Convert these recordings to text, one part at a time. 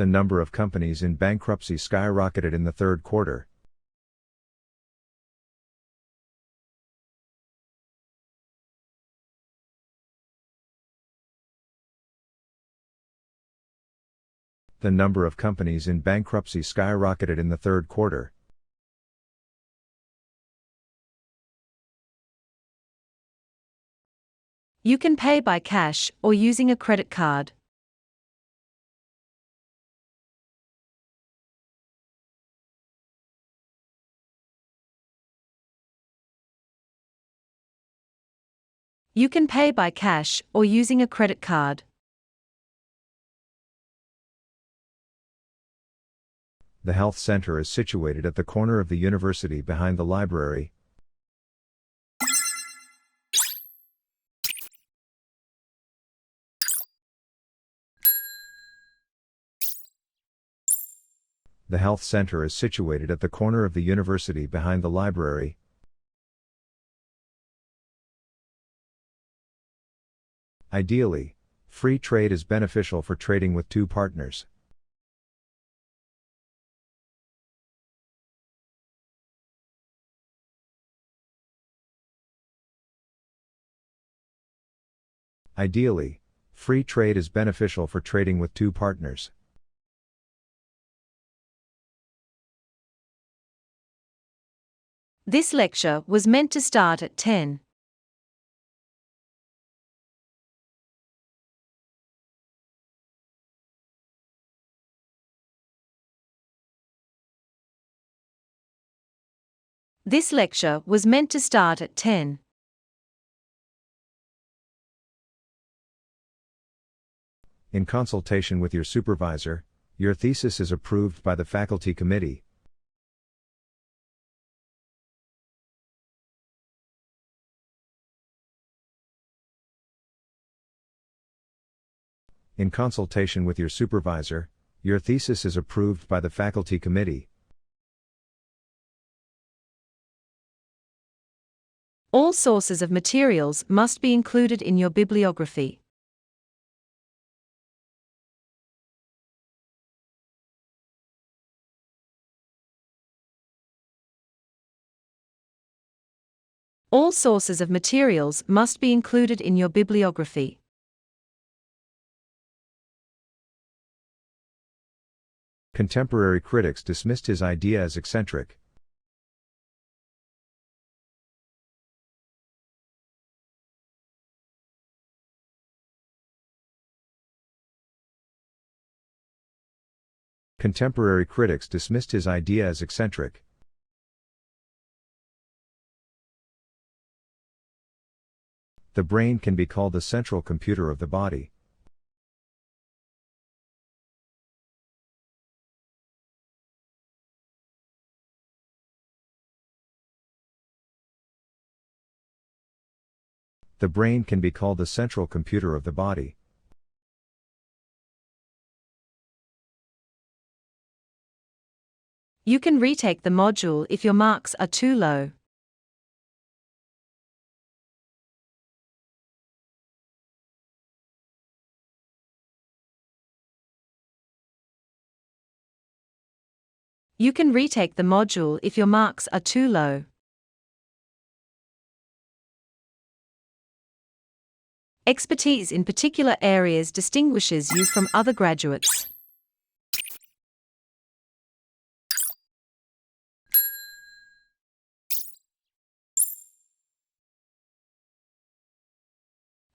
The number of companies in bankruptcy skyrocketed in the third quarter. The number of companies in bankruptcy skyrocketed in the third quarter. You can pay by cash or using a credit card. You can pay by cash or using a credit card. The health center is situated at the corner of the university behind the library. The health center is situated at the corner of the university behind the library. Ideally, free trade is beneficial for trading with two partners. Ideally, free trade is beneficial for trading with two partners. This lecture was meant to start at 10. This lecture was meant to start at 10. In consultation with your supervisor, your thesis is approved by the faculty committee. In consultation with your supervisor, your thesis is approved by the faculty committee. All sources of materials must be included in your bibliography. All sources of materials must be included in your bibliography. Contemporary critics dismissed his idea as eccentric. Contemporary critics dismissed his idea as eccentric. The brain can be called the central computer of the body. The brain can be called the central computer of the body. You can retake the module if your marks are too low. You can retake the module if your marks are too low. Expertise in particular areas distinguishes you from other graduates.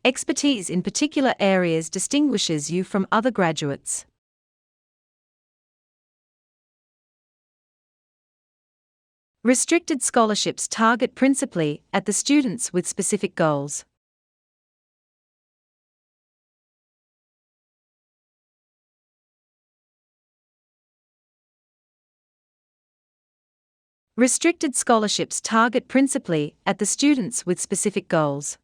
Expertise in particular areas distinguishes you from other graduates. Restricted scholarships target principally at the students with specific goals. Restricted scholarships target principally at the students with specific goals.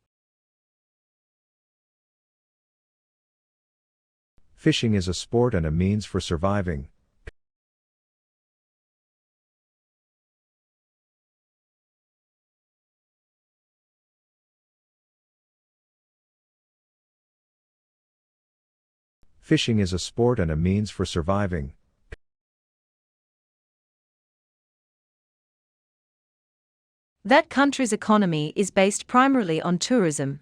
Fishing is a sport and a means for surviving. Fishing is a sport and a means for surviving. That country's economy is based primarily on tourism.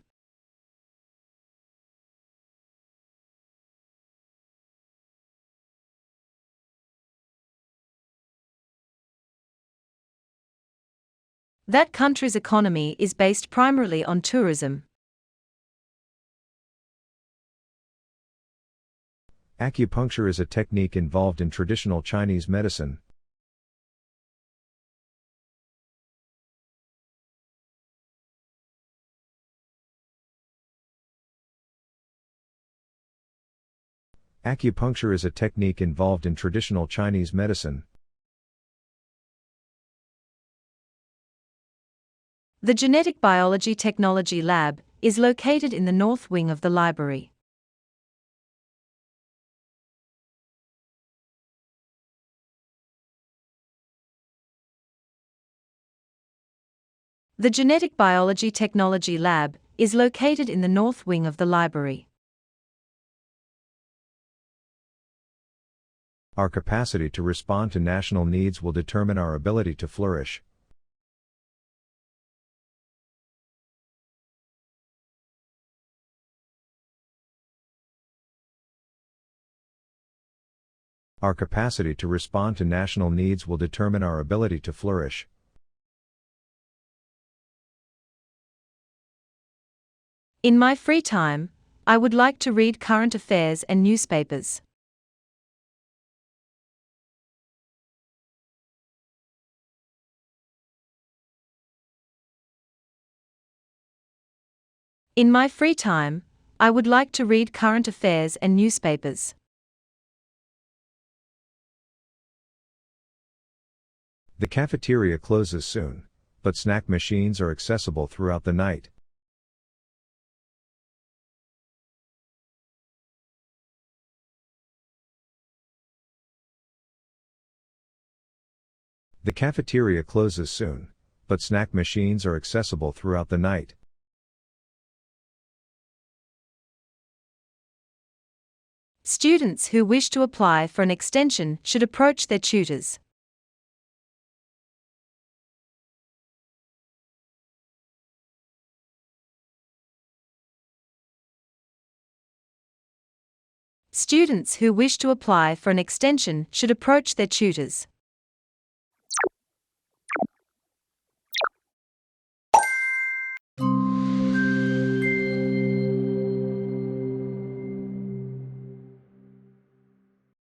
That country's economy is based primarily on tourism. Acupuncture is a technique involved in traditional Chinese medicine. Acupuncture is a technique involved in traditional Chinese medicine. The Genetic Biology Technology Lab is located in the north wing of the library. The Genetic Biology Technology Lab is located in the north wing of the library. Our capacity to respond to national needs will determine our ability to flourish. Our capacity to respond to national needs will determine our ability to flourish. In my free time, I would like to read current affairs and newspapers. In my free time, I would like to read current affairs and newspapers. The cafeteria closes soon, but snack machines are accessible throughout the night. The cafeteria closes soon, but snack machines are accessible throughout the night. Students who wish to apply for an extension should approach their tutors. Students who wish to apply for an extension should approach their tutors.